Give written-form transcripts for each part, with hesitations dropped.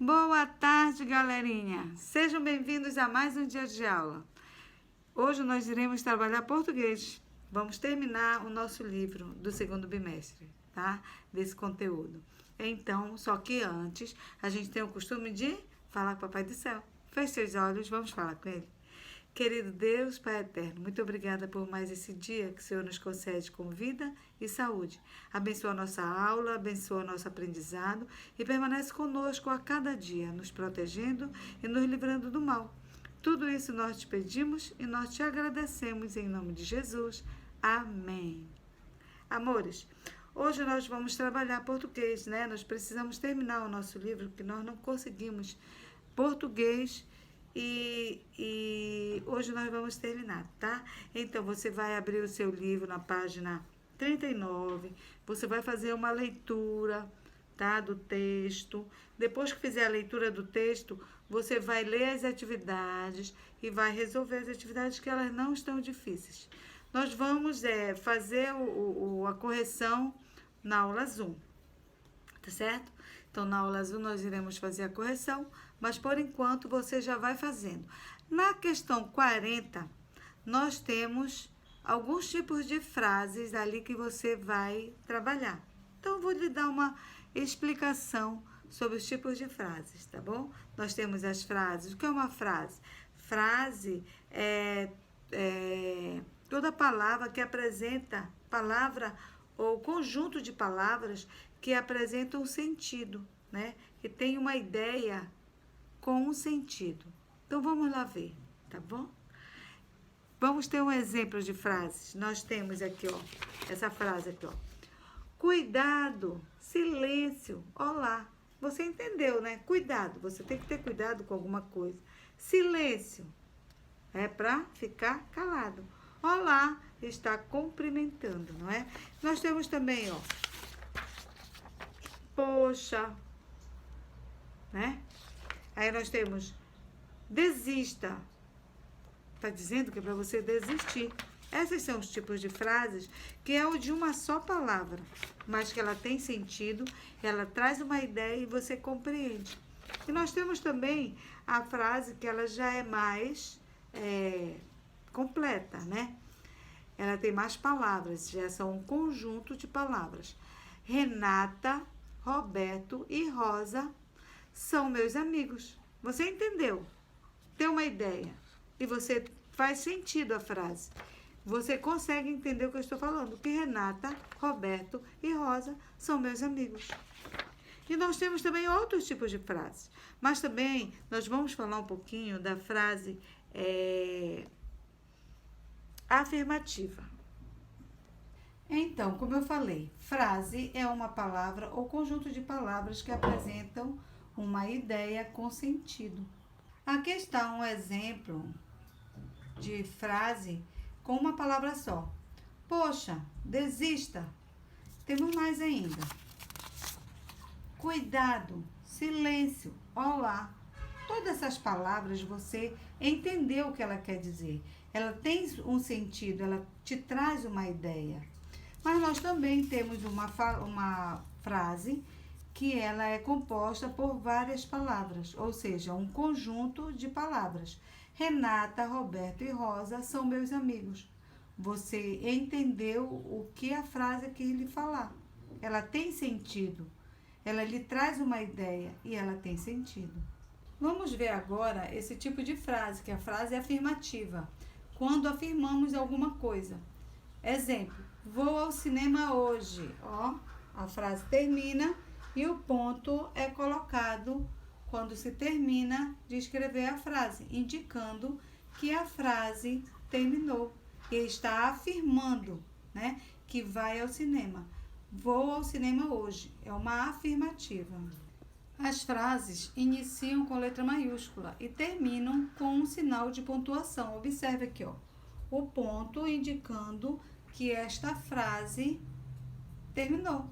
Boa tarde, galerinha! Sejam bem-vindos a mais um dia de aula. Hoje nós iremos trabalhar português. Vamos terminar o nosso livro do segundo bimestre, tá? Desse conteúdo. Então, só que antes, a gente tem o costume de falar com o Papai do Céu. Feche seus olhos, vamos falar com ele. Querido Deus, Pai eterno, muito obrigada por mais esse dia que o Senhor nos concede com vida e saúde. Abençoa a nossa aula, abençoa o nosso aprendizado e permanece conosco a cada dia, nos protegendo e nos livrando do mal. Tudo isso nós te pedimos e nós te agradecemos em nome de Jesus. Amém. Amores, hoje nós vamos trabalhar português, né? Nós precisamos terminar o nosso livro, porque nós não conseguimos português. E hoje nós vamos terminar, tá? Então, você vai abrir o seu livro na página 39, você vai fazer uma leitura, tá? Do texto. Depois que fizer a leitura do texto, você vai ler as atividades e vai resolver as atividades que elas não estão difíceis. Nós vamos fazer a correção na aula Zoom, tá certo? Então, na aula azul nós iremos fazer a correção, mas por enquanto você já vai fazendo. Na questão 40, nós temos alguns tipos de frases ali que você vai trabalhar. Então, eu vou lhe dar uma explicação sobre os tipos de frases, tá bom? Nós temos as frases. O que é uma frase? Frase é toda palavra que apresenta palavra ou conjunto de palavras que apresentam um sentido, né? Que tem uma ideia com um sentido. Então, vamos lá ver, tá bom? Vamos ter um exemplo de frases. Nós temos aqui, ó, essa frase aqui, ó. Cuidado, silêncio, olá. Você entendeu, né? Cuidado, você tem que ter cuidado com alguma coisa. Silêncio é para ficar calado. Olá, está cumprimentando, não é? Nós temos também, ó, poxa, né? Aí nós temos desista. Tá dizendo que é para você desistir. Esses são os tipos de frases que é o de uma só palavra, mas que ela tem sentido, ela traz uma ideia e você compreende. E nós temos também a frase que ela já é mais completa, né? Ela tem mais palavras, já são um conjunto de palavras. Renata, Roberto e Rosa são meus amigos. Você entendeu? Tem uma ideia. E você faz sentido a frase. Você consegue entender o que eu estou falando. Que Renata, Roberto e Rosa são meus amigos. E nós temos também outros tipos de frases. Mas também nós vamos falar um pouquinho da frase afirmativa. Então, como eu falei, frase é uma palavra ou conjunto de palavras que apresentam uma ideia com sentido. Aqui está um exemplo de frase com uma palavra só. Poxa, desista. Temos mais ainda. Cuidado, silêncio, olá. Todas essas palavras você entendeu o que ela quer dizer. Ela tem um sentido, ela te traz uma ideia. Mas nós também temos uma frase que ela é composta por várias palavras, ou seja, um conjunto de palavras. Renata, Roberto e Rosa são meus amigos. Você entendeu o que a frase quer lhe falar. Ela tem sentido, ela lhe traz uma ideia e ela tem sentido. Vamos ver agora esse tipo de frase, que é a frase afirmativa, quando afirmamos alguma coisa. Exemplo, vou ao cinema hoje. Ó, a frase termina e o ponto é colocado quando se termina de escrever a frase, indicando que a frase terminou e está afirmando, né, que vai ao cinema. Vou ao cinema hoje. É uma afirmativa. As frases iniciam com letra maiúscula e terminam com um sinal de pontuação. Observe aqui, ó, o ponto indicando que esta frase terminou.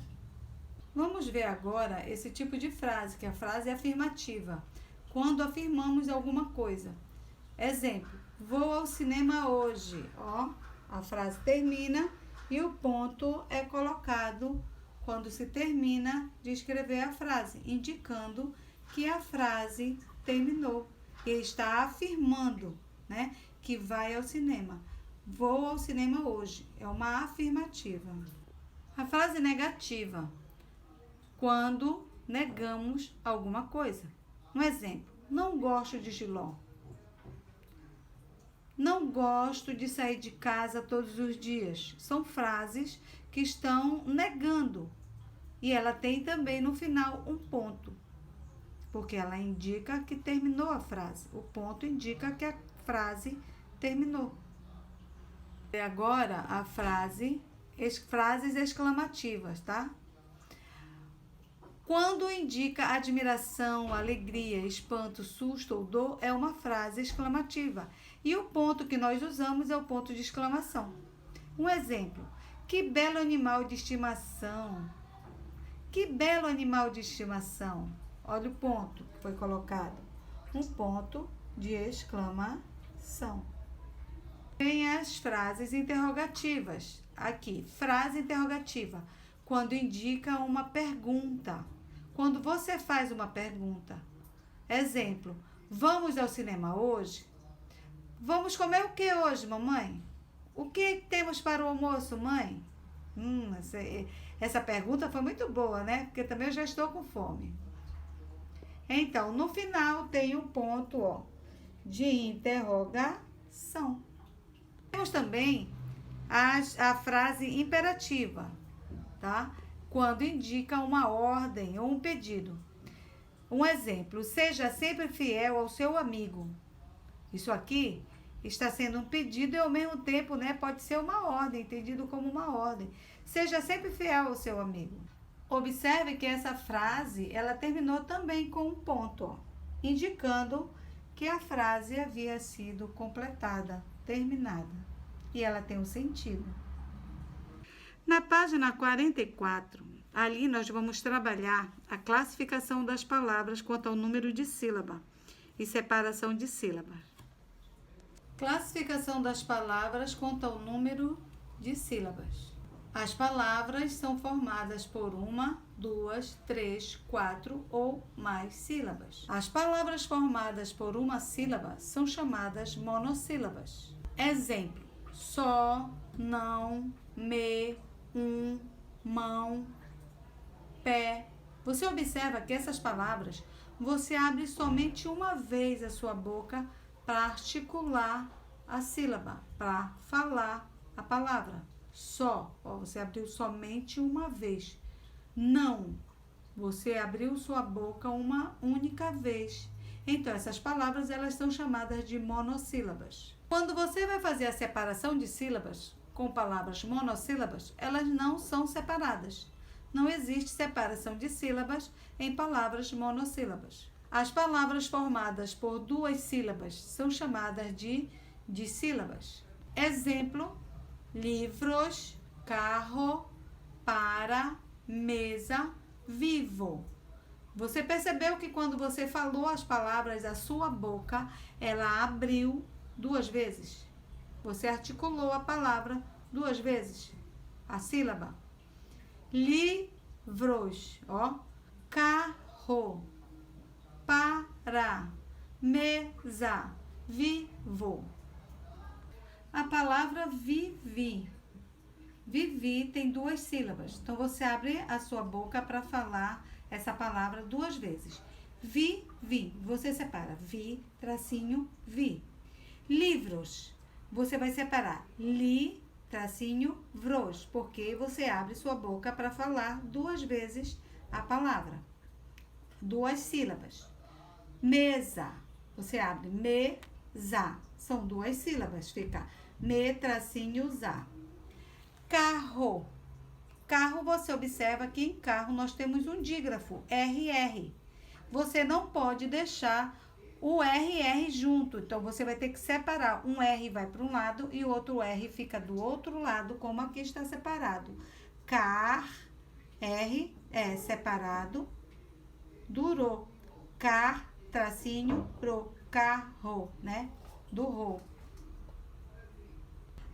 Vamos ver agora esse tipo de frase, que é a frase afirmativa, quando afirmamos alguma coisa. Exemplo, vou ao cinema hoje. Ó, a frase termina e o ponto é colocado quando se termina de escrever a frase, indicando que a frase terminou. Ele está afirmando, né, que vai ao cinema. Vou ao cinema hoje. É uma afirmativa. A frase negativa, quando negamos alguma coisa. Um exemplo: não gosto de jiló. Não gosto de sair de casa todos os dias. São frases que estão negando. E ela tem também no final um ponto, porque ela indica que terminou a frase. O ponto indica que a frase terminou. E agora a frases exclamativas, tá? Quando indica admiração, alegria, espanto, susto ou dor, é uma frase exclamativa. E o ponto que nós usamos é o ponto de exclamação. Um exemplo: que belo animal de estimação. Que belo animal de estimação. Olha o ponto que foi colocado. Um ponto de exclamação. Tem as frases interrogativas. Aqui, frase interrogativa, quando indica uma pergunta. Quando você faz uma pergunta. Exemplo: vamos ao cinema hoje? Vamos comer o que hoje, mamãe? O que temos para o almoço, mãe? Essa pergunta foi muito boa, né? Porque também eu já estou com fome. Então, no final tem um ponto, ó, de interrogação. Temos também a frase imperativa, tá? Quando indica uma ordem ou um pedido. Um exemplo: seja sempre fiel ao seu amigo. Isso aqui está sendo um pedido e ao mesmo tempo, né, pode ser uma ordem, entendido como uma ordem. Seja sempre fiel ao seu amigo. Observe que essa frase, ela terminou também com um ponto, ó, indicando que a frase havia sido completada, terminada. E ela tem um sentido. Na página 44, ali nós vamos trabalhar a classificação das palavras quanto ao número de sílaba e separação de sílabas. Classificação das palavras quanto ao número de sílabas. As palavras são formadas por uma, duas, três, quatro ou mais sílabas. As palavras formadas por uma sílaba são chamadas monossílabas. Exemplo: só, não, me, mão, pé. Você observa que essas palavras, você abre somente uma vez a sua boca para articular a sílaba, para falar a palavra. Só, ó, você abriu somente uma vez. Não, você abriu sua boca uma única vez. Então, essas palavras, elas são chamadas de monossílabas. Quando você vai fazer a separação de sílabas com palavras monossílabas, elas não são separadas. Não existe separação de sílabas em palavras monossílabas. As palavras formadas por duas sílabas são chamadas de dissílabas. Exemplo: livros, carro, para, mesa, vivo. Você percebeu que quando você falou as palavras, a sua boca, ela abriu duas vezes? Você articulou a palavra duas vezes, a sílaba. Livros, ó, carro, para, mesa, vivo. A palavra vivi. Vivi tem duas sílabas. Então, você abre a sua boca para falar essa palavra duas vezes. Vi. Você separa. Vi, tracinho, vi. Livros. Você vai separar. Li, tracinho, vros. Porque você abre sua boca para falar duas vezes a palavra. Duas sílabas. Mesa. Você abre. Mesa. São duas sílabas. Fica me, tracinho, za. Carro. Carro, você observa que em carro nós temos um dígrafo, RR. Você não pode deixar o RR junto, então você vai ter que separar. Um R vai para um lado e o outro R fica do outro lado, como aqui está separado. Car, R é separado, durou. Car, tracinho, pro, carro, né? Do ro.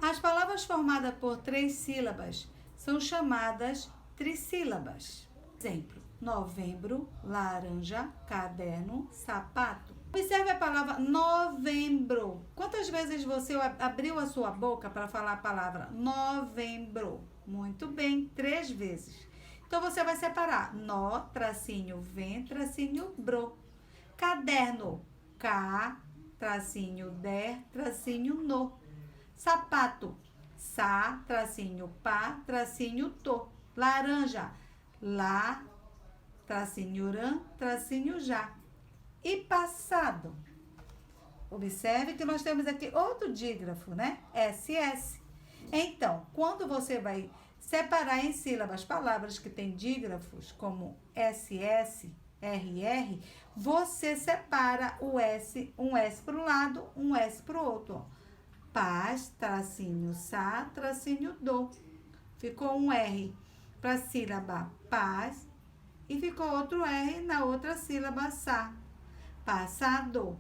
As palavras formadas por três sílabas são chamadas trissílabas. Exemplo: novembro, laranja, caderno, sapato. Observe a palavra novembro. Quantas vezes você abriu a sua boca para falar a palavra novembro? Muito bem, 3 vezes. Então, você vai separar nó, tracinho, vem, tracinho, bro. Caderno, ca, tracinho, der, tracinho, no. Sapato, sa, tracinho, pá, tracinho, to. Laranja, lá, tracinho, ran, tracinho, já. E passado. Observe que nós temos aqui outro dígrafo, né? SS. Então, quando você vai separar em sílabas palavras que têm dígrafos, como SS, RR, você separa o S, um S para um lado, um S para o outro. Ó. Paz, tracinho, sa, tracinho, do. Ficou um R para a sílaba paz e ficou outro R na outra sílaba sa. Passado.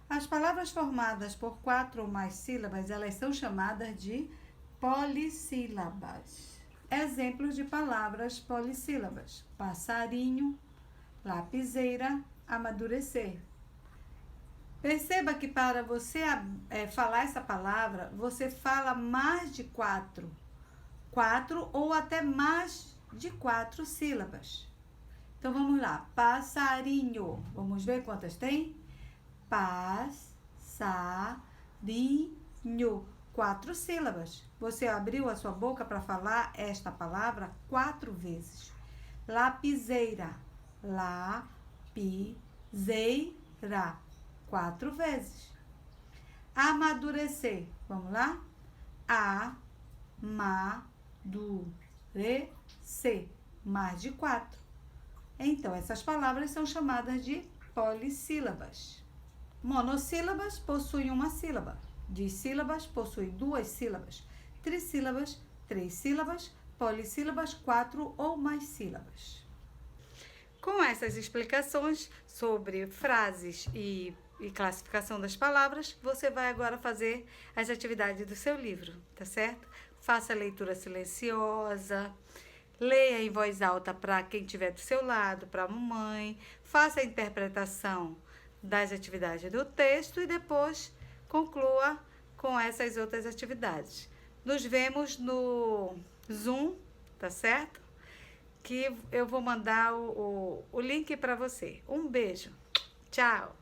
As palavras formadas por 4 ou mais sílabas, elas são chamadas de polissílabas. Exemplos de palavras polissílabas: passarinho, lapiseira, amadurecer. Perceba que para você falar essa palavra, você fala mais de 4 ou até mais de 4 sílabas. Então, vamos lá. Passarinho. Vamos ver quantas tem? Passarinho. 4 sílabas. Você abriu a sua boca para falar esta palavra 4 vezes. Lapiseira. Lapiseira. 4 vezes. Amadurecer. Vamos lá? Amadurecer. Mais de 4. Então, essas palavras são chamadas de polissílabas. Monossílabas possuem uma sílaba. Dissílabas possuem 2 sílabas. Trissílabas, 3 sílabas. Polissílabas, 4 ou mais sílabas. Com essas explicações sobre frases e classificação das palavras, você vai agora fazer as atividades do seu livro, tá certo? Faça a leitura silenciosa. Leia em voz alta para quem estiver do seu lado, para a mamãe. Faça a interpretação das atividades do texto e depois conclua com essas outras atividades. Nos vemos no Zoom, tá certo? Que eu vou mandar o link para você. Um beijo. Tchau!